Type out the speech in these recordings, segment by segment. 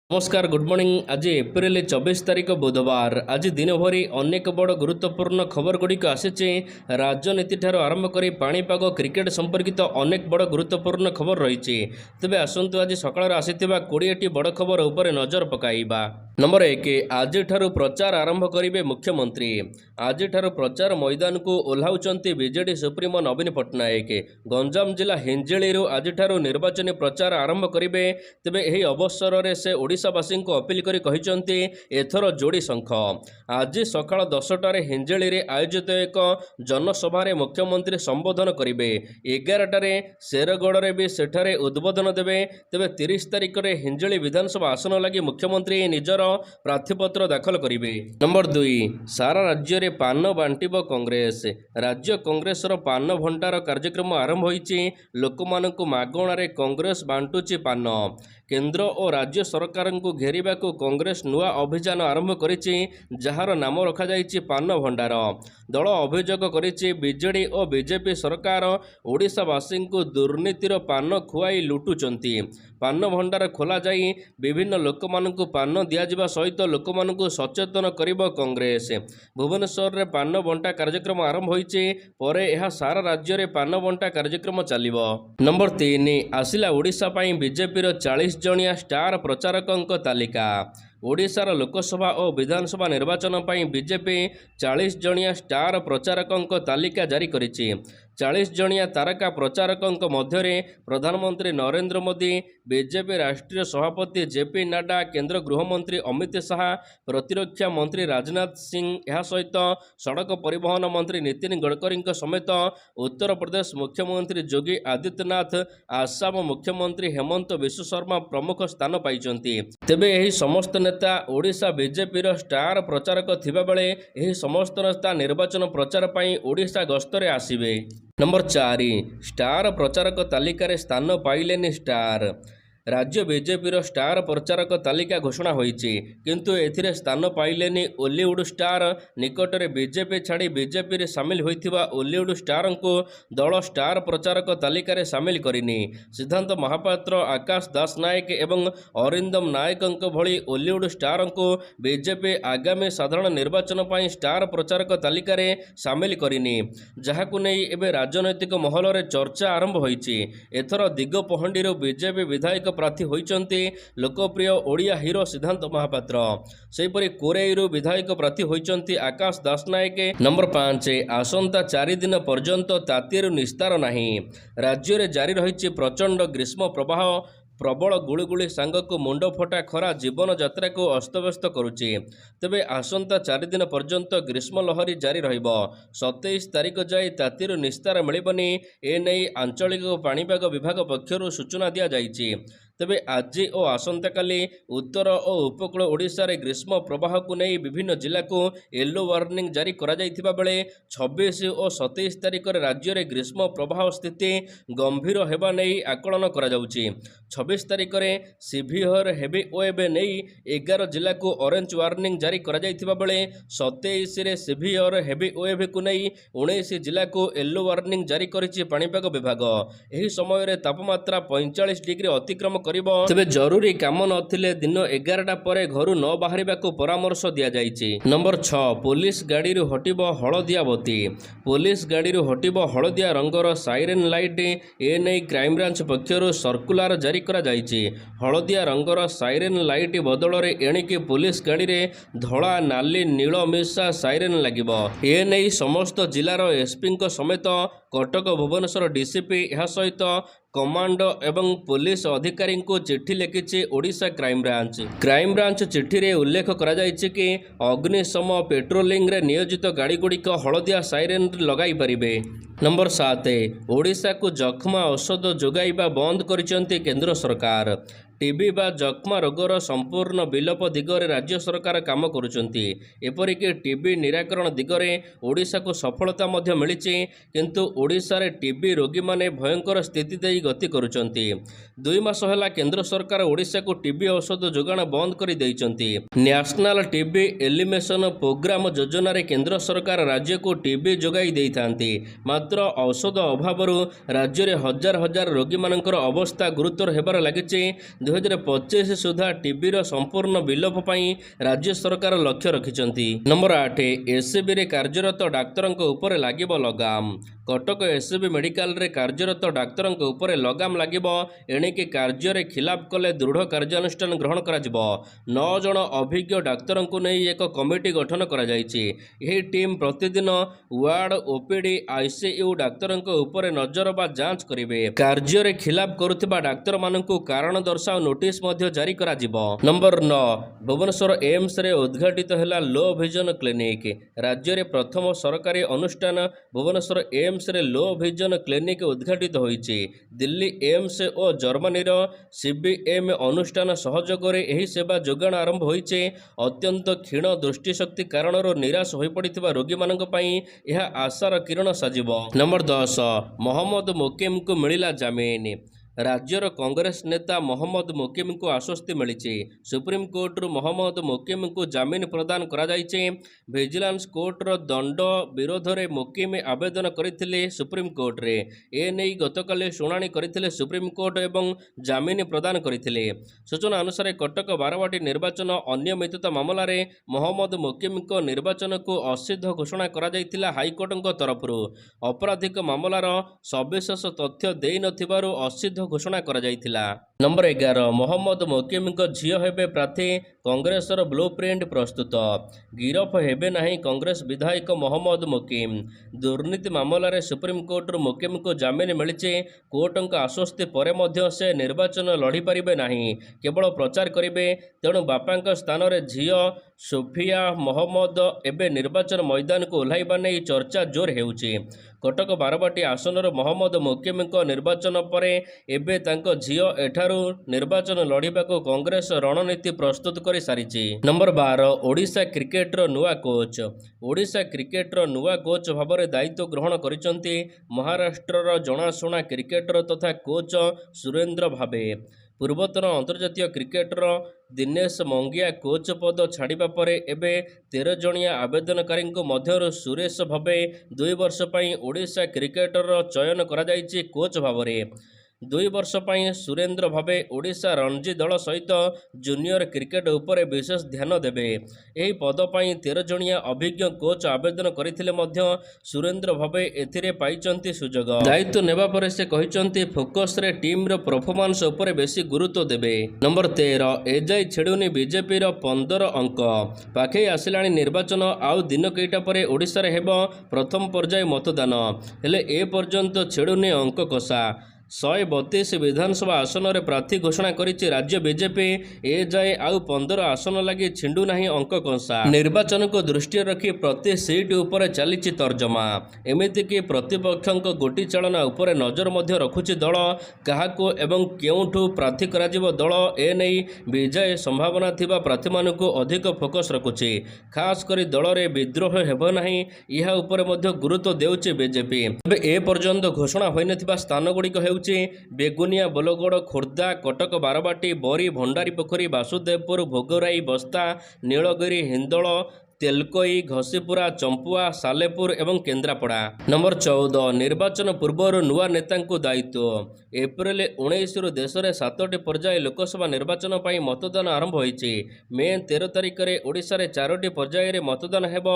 नमस्कार good morning. आज April 24 तारीख बुधवार। आज दिन भरी अनेक बड़ गुरुत्वपूर्ण खबर गुड़िक आसी। राजनीति ठार आरंभ कर पाणीपाग क्रिकेट संपर्कित अनेक बड़ गुरुत्वपूर्ण खबर रही। तेबे आसतु आज सकाळ आसीथिबा 20टी बड़ खबर उपर नजर पकाइबा। नंबर 1, आज ठारू प्रचार आरंभ करेंगे मुख्यमंत्री। आज ठारू प्रचार मैदान को ओह्लाउचंती बीजेडी सुप्रीमो नवीन पट्टनायक। गंजाम जिला हिंजिली आज ठारू निर्वाचन प्रचार आरंभ करेंगे। तेबे एही अवसर में से ओडिशावासी को अपील करी कहिसंती एथर जोड़ी शंख। आज सकाळ 10टारे हिंजिली रे आयोजित एक जनसभा मुख्यमंत्री संबोधन करेंगे। 11टारे शेरगढ़ रे भी सेठारे उद्बोधन देवे। तेबे 30 तारिख रे हिंजिली विधानसभा आसन लगी मुख्यमंत्री निजर प्रार्थीपत्र दाखल करेंगे। नंबर 2, सारा राज्य रे पान बांटिब कांग्रेस। राज्य कांग्रेस पान भंडार कार्यक्रम आरंभ होईची। लोकमानंकु मागणारे कांग्रेस बांटुची पान। केंद्र और राज्य सरकार को घेरिबा को कांग्रेस नुआ अभियान आरंभ करिछि, जार नाम रखा जाइछि पान भंडार। दल अभियोग करिछि बीजेडी और बीजेपी सरकार ओडिशावासी को दुर्नीतिर पान खुआई लुटुचंती। पान भंडार खोला जाई विभिन्न लोकमानंकु पान दियाजिबा सहित लोकमानंकु सचेतन करिब कांग्रेस। भुवनेश्वर रे पान बंटा कार्यक्रम आरंभ होईछि, परे एहा सारा राज्य रे पान बंटा कार्यक्रम चलिबो। नंबर 3, आसिला ओडिशा पई बीजेपी रो 40 जणिया स्टार प्रचारकंक तालिका। ओडिशार लोकसभा और विधानसभा निर्वाचन पर बीजेपी 40 जणिया स्टार प्रचारकंक तालिका जारी करिछि। 40 जणिया तारका प्रचारकंक मध्य प्रधानमंत्री नरेंद्र मोदी, बीजेपी राष्ट्रीय सभापति जेपी नड्डा, केंद्र गृहमंत्री अमित शाह, प्रतिरक्षा मंत्री राजनाथ सिंह, यह सहित सड़क परिवहन मंत्री नितिन गडकरी समेत उत्तर प्रदेश मुख्यमंत्री योगी आदित्यनाथ, आसाम मुख्यमंत्री हेमंत विश्व शर्मा प्रमुख स्थान पाइछन्ति। तेबे एही समस्त नेता ओडिशा बीजेपी रो स्टार प्रचारक थिबा बेले एही समस्त नेता निर्वाचन प्रचार पई ओडिशा गस्तरे आसिबे। नंबर 4, स्टार प्रचारक तालिका रे स्थान पाइलेनी स्टार। राज्य बीजेपी रो स्टार प्रचारक तालिका घोषणा होईची, किंतु एथिरे स्थान पाइलेनी ओलीवुड स्टार। निकटरे बीजेपी छाड़ी बीजेपी रे सामिल होइथिबा ओलीवुड स्टार को दल स्टार प्रचारक तालिका रे सामिल करिनी। सिद्धांत महापात्र, आकाश दास नायक एवं अरिंदम नायक भली ओलीवुड स्टार को बीजेपी आगामी साधारण निर्वाचन पई स्टार प्रचारक तालिका रे सामिल करिनी, जहाकु नै एबे राजनैतिक महल रे चर्चा आरंभ होईची। एथर दिगपहंडी रो बीजेपी विधायक प्रार्थी होइचंती लोकप्रिय ओडिया हीरो सिद्धांत महापात्र। सेहीपरि कोरेईरू विधायक प्रार्थी होइचंती आकाश दास नायक। नंबर 5, आसंता 4 दिन पर्यंत तातीरू निस्तार नाही। राज्य रे जारी रहिछि प्रचंड ग्रीष्म प्रवाह। प्रबल गुळुगुळी सांगक मुंड फटा खरा जीवन यात्रा को अस्तव्यस्त करुछि। तेबे आसंता 4 दिन पर्यंत ग्रीष्म लहरी जारी रहिबो। 27 तारिख जाए तातीरू निस्तार मिलिबनी, एनै आंचलिक पाणीपाग विभाग पक्षरु सूचना दिया जाइछि। तेबे आज और आसंता काली उत्तर और उपकूल ओडिशा रे ग्रीष्म प्रवाह को नहीं विभिन्न जिला को येलो वार्निंग जारी करा जाइथिबा बेले 26 और 27 तारिख रे राज्य रे ग्रीष्म प्रवाह स्थिति गंभीर हेबा नहीं आकलन करा जाउछि। 26 तारिख रे सिवियर हेवी वेव नहीं 11 जिला को ऑरेंज वार्निंग जारी करा जाइथिबा बेले 27 रे सिवियर हेवी वेव को नहीं 19 जिला को येलो वार्निंग जारी करिछि पाणीपाग विभाग। एही समय रे तापमात्रा 45 डिग्री अतिक्रम करिबो। तबे जरूरी काम नथिले दिन 11टा परे घरु न बाहरिबाको परामर्श दिया जाइछि। नंबर 6, पुलिस गाड़ी रु हटिबो हळदिया बत्ती। पुलिस गाड़ी रु हटिबो हळदिया रंगर साइरेन लाइट। ए नै क्राइम ब्रांच पक्षरु सर्कुलर जारी करा जाइछि। हळदिया रंगर साइरेन लाइट बदल रे एणिके पुलिस गाड़ी रे धळा नाली नील मिशा साइरेन लागिबो। ए नै समस्त जिलार एसपी समेत कटक भुवनेश्वर डीसीपी यह सहित कमांडो एवं पुलिस अधिकारी को चिट्ठी लिखिछि Odisha crime branch. Crime branch चिट्ठी रे उल्लेख करा जाइछि कि अग्निशम पेट्रोलिंग रे नियोजित गाड़ी गुड़िक हळदिया साइरेन लगाई परिबे। नंबर 7, ओडिशा को जख्मा औषध जोगाइबा बंद करिसंती केंद्र सरकार। टीबी बा जख्मा रोगर संपूर्ण विलोप दिगरे राज्य सरकार काम करुचंती। एपरिक टीबी निराकरण दिगरे ओडिशा को सफलता मध्य मिलिछि, किंतु ओडिशा रे टीबी रोगी माने भयंकर स्थिति देई गति करुचंती। 2 मास होला केंद्र सरकार ओडिशा को टीबी औषध जोगाण बंद कर देइचंती। नेशनल टीबी एलिमिनेशन प्रोग्राम योजना रे केंद्र सरकार राज्य को टीबी जोगाई देइथांती, मात्र औषध अभाव राज्य रे हजार हजार रोगी मानकर अवस्था गुरुतर हेबार लागिछि। 2025 ସୁଦ୍ଧା ଟିବିର ସମ୍ପୂର୍ଣ୍ଣ ବିଲୋପ ପାଇଁ ରାଜ୍ୟ ସରକାର ଲକ୍ଷ୍ୟ ରଖିଛନ୍ତି। ନମ୍ବର 8 ଏସ୍ସିବିରେ କାର୍ଯ୍ୟରତ ଡାକ୍ତରଙ୍କ ଉପରେ ଲାଗିବ ଲଗାମ। କଟକ ଏସ୍ସିବି ମେଡିକାଲରେ କାର୍ଯ୍ୟରତ ଡାକ୍ତରଙ୍କ ଉପରେ ଲଗାମ ଲାଗିବ। ଏଣିକି କାର୍ଯ୍ୟରେ ଖିଲାପ କଲେ ଦୃଢ଼ କାର୍ଯ୍ୟାନୁଷ୍ଠାନ ଗ୍ରହଣ କରାଯିବ। 9 ଜଣ ଅଭିଜ୍ଞ ଡାକ୍ତରଙ୍କୁ ନେଇ ଏକ କମିଟି ଗଠନ କରାଯାଇଛି। ଏହି ଟିମ୍ ପ୍ରତିଦିନ ୱାର୍ଡ, ଓପିଡି, ଆଇସିୟୁ ଡାକ୍ତରଙ୍କ ଉପରେ ନଜର ବା ଯାଞ୍ଚ କରିବେ। କାର୍ଯ୍ୟରେ ଖିଲାପ କରୁଥିବା ଡାକ୍ତରମାନଙ୍କୁ କାରଣ ଦର୍ଶାଅ ନୋଟିସ୍ ମଧ୍ୟ ଜାରି କରାଯିବ। ନମ୍ବର 9 ଭୁବନେଶ୍ୱର ଏମ୍ସରେ ଉଦ୍ଘାଟିତ ହେଲା ଲୋ ଭିଜନ କ୍ଲିନିକ। ରାଜ୍ୟରେ ପ୍ରଥମ ସରକାରୀ ଅନୁଷ୍ଠାନ ଭୁବନେଶ୍ୱର ଏମ୍ସରେ ଲୋ ଭିଜନ କ୍ଲିନିକ ଉଦ୍ଘାଟିତ ହୋଇଛି। ଦିଲ୍ଲୀ ଏମ୍ସ ଓ ଜର୍ମାନୀର ସିବିଏମ୍ ଅନୁଷ୍ଠାନ ସହଯୋଗରେ ଏହି ସେବା ଯୋଗାଣ ଆରମ୍ଭ ହୋଇଛି। ଅତ୍ୟନ୍ତ କ୍ଷୀଣ ଦୃଷ୍ଟିଶକ୍ତି କାରଣରୁ ନିରାଶ ହୋଇପଡ଼ିଥିବା ରୋଗୀମାନଙ୍କ ପାଇଁ ଏହା ଆଶାର କିରଣ ସାଜିବ। ନମ୍ବର 10 ମହମ୍ମଦ ମୋକିମଙ୍କୁ ମିଳିଲା ଜାମିନ। ରାଜ୍ୟର କଂଗ୍ରେସ ନେତା ମହମ୍ମଦ ମୋକିମଙ୍କୁ ଆଶ୍ୱସ୍ତି ମିଳିଛି। ସୁପ୍ରିମକୋର୍ଟରୁ ମହମ୍ମଦ ମୋକିମଙ୍କୁ ଜାମିନ ପ୍ରଦାନ କରାଯାଇଛି। ଭିଜିଲାନ୍ସ କୋର୍ଟର ଦଣ୍ଡ ବିରୋଧରେ ମୋକିମ ଆବେଦନ କରିଥିଲେ ସୁପ୍ରିମକୋର୍ଟରେ। ଏନେଇ ଗତକାଲି ଶୁଣାଣି କରିଥିଲେ ସୁପ୍ରିମକୋର୍ଟ ଏବଂ ଜାମିନ ପ୍ରଦାନ କରିଥିଲେ। ସୂଚନା ଅନୁସାରେ କଟକ ବାରବାଟୀ ନିର୍ବାଚନ ଅନିୟମିତତା ମାମଲାରେ ମହମ୍ମଦ ମୋକିମଙ୍କ ନିର୍ବାଚନକୁ ଅସିଦ୍ଧ ଘୋଷଣା କରାଯାଇଥିଲା ହାଇକୋର୍ଟଙ୍କ ତରଫରୁ। ଅପରାଧିକ ମାମଲାର ସବିଶେଷ ତଥ୍ୟ ଦେଇନଥିବାରୁ ଅସିଦ୍ଧ ଘୋଷଣା କରାଯାଇଥିଲା। ନମ୍ବର 11 ମହମ୍ମଦ ମୋକିମଙ୍କ ଝିଅ ହେବେ ପ୍ରାର୍ଥୀ। କଂଗ୍ରେସର ବ୍ଲୁ ପ୍ରିଣ୍ଟ ପ୍ରସ୍ତୁତ। ଗିରଫ ହେବେ ନାହିଁ କଂଗ୍ରେସ ବିଧାୟକ ମହମ୍ମଦ ମୋକିମ। ଦୁର୍ନୀତି ମାମଲାରେ ସୁପ୍ରିମକୋର୍ଟରୁ ମୋକିମଙ୍କୁ ଜାମିନ ମିଳିଛି। କୋର୍ଟଙ୍କ ଆଶ୍ୱସ୍ତି ପରେ ମଧ୍ୟ ସେ ନିର୍ବାଚନ ଲଢ଼ିପାରିବେ ନାହିଁ, କେବଳ ପ୍ରଚାର କରିବେ। ତେଣୁ ବାପାଙ୍କ ସ୍ଥାନରେ ଝିଅ ସୋଫିଆ ମହମ୍ମଦ ଏବେ ନିର୍ବାଚନ ମଇଦାନକୁ ଓହ୍ଲାଇବା ନେଇ ଚର୍ଚ୍ଚା ଜୋର ହେଉଛି। କଟକ ବାରବାଟୀ ଆସନରୁ ମହମ୍ମଦ ମୋକିମଙ୍କ ନିର୍ବାଚନ ପରେ ଏବେ ତାଙ୍କ ଝିଅ ଏଠାରୁ ନିର୍ବାଚନ ଲଢ଼ିବାକୁ କଂଗ୍ରେସ ରଣନୀତି ପ୍ରସ୍ତୁତ କରି ସାରିଛି। ନମ୍ବର 12 ଓଡ଼ିଶା କ୍ରିକେଟର ନୂଆ କୋଚ୍। ଓଡ଼ିଶା କ୍ରିକେଟର ନୂଆ କୋଚ୍ ଭାବରେ ଦାୟିତ୍ୱ ଗ୍ରହଣ କରିଛନ୍ତି ମହାରାଷ୍ଟ୍ରର ଜଣାଶୁଣା କ୍ରିକେଟର ତଥା କୋଚ୍ ସୁରେନ୍ଦ୍ର ଭାବେ। ପୂର୍ବତନ ଅନ୍ତର୍ଜାତୀୟ କ୍ରିକେଟର ଦିନେଶ ମଙ୍ଗିଆ କୋଚ୍ ପଦ ଛାଡ଼ିବା ପରେ ଏବେ 13 ଜଣିଆ ଆବେଦନକାରୀଙ୍କ ମଧ୍ୟରୁ ସୁରେଶ ଭାବେ 2 ବର୍ଷ ପାଇଁ ଓଡ଼ିଶା କ୍ରିକେଟର ଚୟନ କରାଯାଇଛି କୋଚ୍ ଭାବରେ। 2 ବର୍ଷ ପାଇଁ ସୁରେନ୍ଦ୍ର ଭାବେ ଓଡ଼ିଶା ରଣଜୀ ଦଳ ସହିତ ଜୁନିୟର କ୍ରିକେଟ ଉପରେ ବିଶେଷ ଧ୍ୟାନ ଦେବେ। ଏହି ପଦ ପାଇଁ 13 ଜଣିଆ ଅଭିଜ୍ଞ କୋଚ୍ ଆବେଦନ କରିଥିଲେ ମଧ୍ୟ ସୁରେନ୍ଦ୍ର ଭାବେ ଏଥିରେ ପାଇଛନ୍ତି ସୁଯୋଗ। ଦାୟିତ୍ୱ ନେବା ପରେ ସେ କହିଛନ୍ତି ଫୋକସରେ ଟିମ୍ର ପରଫର୍ମାନ୍ସ ଉପରେ ବେଶୀ ଗୁରୁତ୍ୱ ଦେବେ। ନମ୍ବର 13 ଏଯାଇ ଛିଡ଼ୁନି ବିଜେପିର 15 ଅଙ୍କ। ପାଖେଇ ଆସିଲାଣି ନିର୍ବାଚନ। ଆଉ ଦିନ କେଇଟା ପରେ ଓଡ଼ିଶାରେ ହେବ ପ୍ରଥମ ପର୍ଯ୍ୟାୟ ମତଦାନ। ହେଲେ ଏ ପର୍ଯ୍ୟନ୍ତ ଛିଡ଼ୁନି ଅଙ୍କ କଷା। 132 ବିଧାନସଭା ଆସନରେ ପ୍ରାର୍ଥୀ ଘୋଷଣା କରିଛି ରାଜ୍ୟ ବିଜେପି। ଏଯାଏ ଆଉ 15 ଆସନ ଲାଗି ଛିଣ୍ଡୁ ନାହିଁ ଅଙ୍କ କଷା। ନିର୍ବାଚନକୁ ଦୃଷ୍ଟିରେ ରଖି ପ୍ରତି ସିଟ୍ ଉପରେ ଚାଲିଛି ତର୍ଜମା। ଏମିତିକି ପ୍ରତିପକ୍ଷଙ୍କ ଗୋଟି ଚାଳନା ଉପରେ ନଜର ମଧ୍ୟ ରଖୁଛି ଦଳ। କାହାକୁ ଏବଂ କେଉଁଠୁ ପ୍ରାର୍ଥୀ କରାଯିବ ଦଳ ଏନେଇ ବିଜୟ ସମ୍ଭାବନା ଥିବା ପ୍ରାର୍ଥୀମାନଙ୍କୁ ଅଧିକ ଫୋକସ୍ ରଖୁଛି। ଖାସ୍ କରି ଦଳରେ ବିଦ୍ରୋହ ହେବ ନାହିଁ, ଏହା ଉପରେ ମଧ୍ୟ ଗୁରୁତ୍ୱ ଦେଉଛି ବିଜେପି। ତେବେ ଏ ପର୍ଯ୍ୟନ୍ତ ଘୋଷଣା ହୋଇନଥିବା ସ୍ଥାନଗୁଡ଼ିକ ହେଉଛି ବେଗୁନିଆ, ବୋଲଗଡ଼, ଖୋର୍ଦ୍ଧା, କଟକ ବାରବାଟୀ, ବରୀ, ଭଣ୍ଡାରିପୋଖରୀ, ବାସୁଦେବପୁର, ଭୋଗରାଇ, ବସ୍ତା, ନୀଳଗିରି, ହିନ୍ଦୋଳ, ତେଲକୋଇ, ଘସିପୁରା, ଚମ୍ପୁଆ, ସାଲେପୁର ଏବଂ କେନ୍ଦ୍ରାପଡ଼ା। ନମ୍ବର 14 ନିର୍ବାଚନ ପୂର୍ବରୁ ନୂଆ ନେତାଙ୍କୁ ଦାୟିତ୍ୱ। ଏପ୍ରିଲ 19ରୁ ଦେଶରେ 7ଟି ପର୍ଯ୍ୟାୟ ଲୋକସଭା ନିର୍ବାଚନ ପାଇଁ ମତଦାନ ଆରମ୍ଭ ହୋଇଛି। ମେ 13 ତାରିଖରେ ଓଡ଼ିଶାରେ 4ଟି ପର୍ଯ୍ୟାୟରେ ମତଦାନ ହେବ।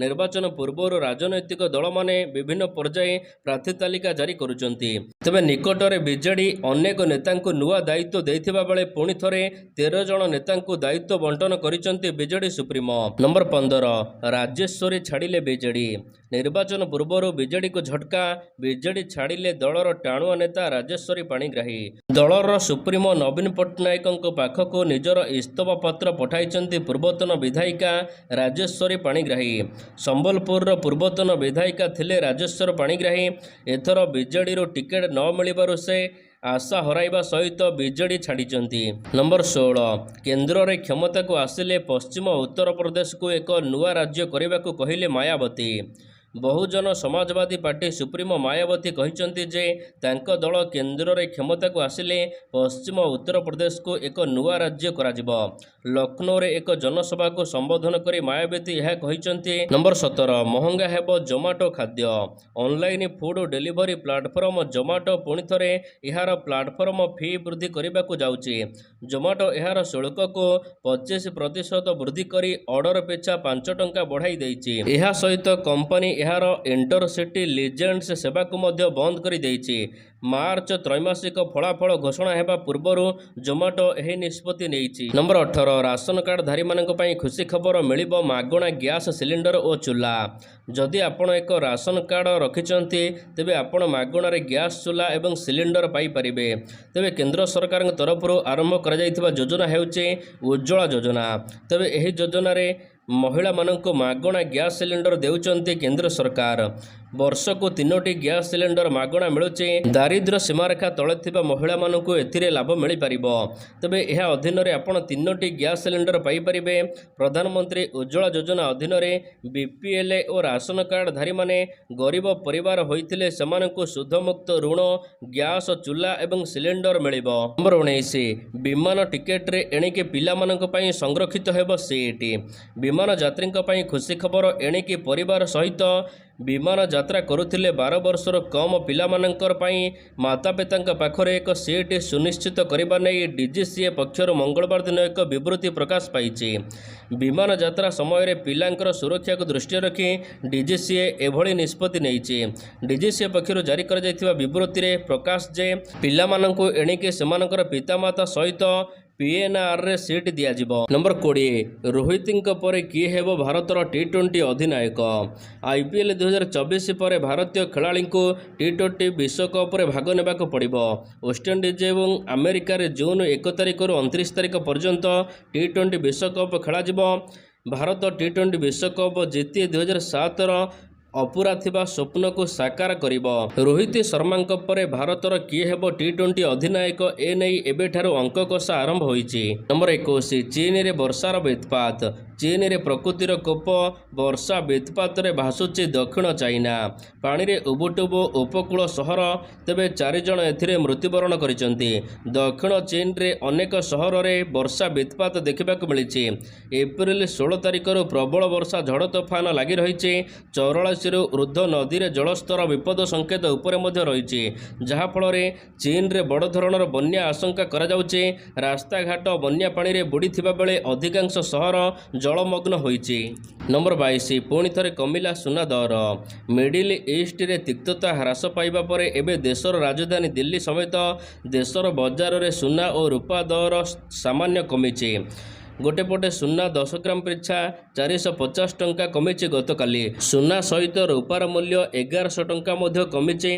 ନିର୍ବାଚନ ପୂର୍ବରୁ ରାଜନୈତିକ ଦଳମାନେ ବିଭିନ୍ନ ପର୍ଯ୍ୟାୟ ପ୍ରାର୍ଥୀ ତାଲିକା ଜାରି କରୁଛନ୍ତି। ତେବେ ନିକଟରେ ବିଜେଡି ଅନେକ ନେତାଙ୍କୁ ନୂଆ ଦାୟିତ୍ୱ ଦେଇଥିବା ବେଳେ ପୁଣି ଥରେ 13 ଜଣ ନେତାଙ୍କୁ ଦାୟିତ୍ୱ ବଣ୍ଟନ କରିଛନ୍ତି ବିଜେଡି ସୁପ୍ରିମୋ। ନମ୍ବର 15 ରାଜେଶ୍ୱରୀ ଛାଡ଼ିଲେ ବିଜେଡି। ନିର୍ବାଚନ ପୂର୍ବରୁ ବିଜେଡିକୁ ଝଟକା। ବିଜେଡି ଛାଡ଼ିଲେ ଦଳର ଟାଣୁଆ ନେତା ରାଜେଶ୍ୱରୀ ପାଣିଗ୍ରାହୀ। ଦଳର ସୁପ୍ରିମୋ ନବୀନ ପଟ୍ଟନାୟକଙ୍କ ପାଖକୁ ନିଜର ଇସ୍ତଫା ପତ୍ର ପଠାଇଛନ୍ତି ପୂର୍ବତନ ବିଧାୟିକା ରାଜେଶ୍ୱରୀ ପାଣିଗ୍ରାହୀ। ସମ୍ବଲପୁରର ପୂର୍ବତନ ବିଧାୟିକା ଥିଲେ ରାଜେଶ୍ୱର ପାଣିଗ୍ରାହୀ। ଏଥର ବିଜେଡିରୁ ଟିକେଟ୍ ନ ମିଳିବାରୁ ସେ ଆଶା ହରାଇବା ସହିତ ବିଜେଡି ଛାଡ଼ିଛନ୍ତି। ନମ୍ବର 16 କେନ୍ଦ୍ରରେ କ୍ଷମତାକୁ ଆସିଲେ ପଶ୍ଚିମ ଉତ୍ତରପ୍ରଦେଶକୁ ଏକ ନୂଆ ରାଜ୍ୟ କରିବାକୁ କହିଲେ ମାୟାବତୀ। बहुजन समाजवादी पार्टी सुप्रीमो मायावती कहते जे तांको दल केन्द्र में क्षमता को आसिले पश्चिम उत्तर प्रदेश को एक नुआ राज्य कराजिबो। लखनऊ रे एक जनसभा को संबोधन करी मायावती यह कहते। नंबर 17 महंगा हेबो जोमाटो खाद्य। Online food delivery platform Zomato पुणी थरे यार प्लाटफॉर्म फी वृद्धि करने को जाउची। जोमाटो यार शुल्क को 25% वृद्धि करी ऑर्डर पिछा 5 टंका बढ़ाई देइची। एहा सहित कंपनी यार इंटरसिटी लीजेंड्स सेवा को मध्य बंद करी देइची। मार्च त्रैमासिक फलाफल घोषणा हेबा पूर्वरु जोमाटो एही निष्पत्ति नेइची। नंबर 18 राशन कार्ड धारी मानक पई खुशी खबर मिलिबो मागणा गैस सिलिंडर और चूल्हा। जदि आपण एक राशन कार्ड रखिचंती तेबे आपण मागणा रे गैस चूल्हा एवं सिलिंडर पाई परिबे। तेबे केंद्र सरकार तरफ आरंभ करा जायथिबा योजना हेउचे उज्ज्वला योजना। तेबे एही योजना रे महिला मानक मागणा गैस सिलिंडर देउचंती केंद्र सरकार। वर्ष को 3टी गैस सिलिंडर मागणा मिलुचे। दारिद्र्य सीमारेखा तले थिबा महिला मानक एथिरे लाभ मिल पारिबो। तबे एहा अधीन रे आपण 3टी गैस सिलिंडर पाई परिबे। प्रधानमंत्री उज्ज्वला योजना अधीन रे बीपीएल और राशन कार्ड धारी माने गरीब परिवार होइथिले सेमानकु सुधमुक्त ऋण गैस चूल्हा एवं सिलिंडर मिलिबो। नंबर 19 विमान टिकेट रे एणिके पिला मानक पई संरक्षित हेबो सीट। विमान यात्री पई खुशी खबर एणिके परिवार सहित विमान यात्रा करुथिले 12 वर्षर कम पिलामानंकर पई माता पिता पाखरे एक सीट सुनिश्चित करबा नै डीजीसीए पक्षर मंगलवार दिन एक विवृत्ति प्रकाश पाइछि। विमान यात्रा समय रे पिलांकर सुरक्षा को दृष्टि रखी डीजीसीए एभली निष्पत्ति नैछि। डीजीसीए पक्षर जारी कर जायथिबा विवृत्ति रे प्रकाश जे पिलामानंकु एणिके सेमानकर पितामाता सहित पीएनआर रे सीट दिया जिवो। नंबर 20 रोहित पर किए हेबो भारतर टी20 अधिनायक। आईपीएल 2024 पर भारतीय खेलाड़ी को टी20 विश्वकप रे भाग नेबाक पड़िबो। वेस्टइंडीज एवं अमेरिका रे जून 1 तारिख रु 29 तारिख पर्यंत टी20 विश्वकप खेला जिवो। भारत टी20 विश्वकप जीति 2007 अपूरा थिबा स्वप्न को साकार करिबो। रोहित शर्मा परे भारतर किए हेबो टी20 अधिनायक ए नै एबेठारु अंक कषा आरंभ होईछि। नंबर 21 चीन रे वर्षार बेतपात। चीन रे प्रकृतिर कोप वर्षा बेतपात रे भासुछि दक्षिण चाइना। पानी रे उबुटुबु उपकूल सहर तेबे 4 जण एथिरे मृत्युवरण करिसंती। दक्षिण चीन रे अनेक सहर रे वर्षा बेतपात देखिबाक मिलिछि। एप्रिल 16 तारिख रु प्रबल वर्षा झड़ तोफान लागि रहिछि। 84 ऊर्ध्व नदी रे जलस्तर विपद संकेत उपरे मध्य रहिछि, जहा फल रे चीन रे बड़ धरणर बन्या आशंका करा जाउछि। रास्ता घाट बन्या पानी रे बुड़ी थिबा बेले अधिकांश सहर जलमग्न होईछि। नंबर 22 पुणी थरे कमिला सुना दर। मिडिल ईस्ट रे तिक्तता ह्रास पाइबा परे एबे देशर राजधानी दिल्ली समेत देशर बजार रे सुना और रूपा दर सामान्य कमिछि। गोटे पटे सुना 10 ग्राम पिछा 450 टंका कमिछि गतकाली। सुना सहित रूपार मूल्य 1100 टंका मध्य कमिछि।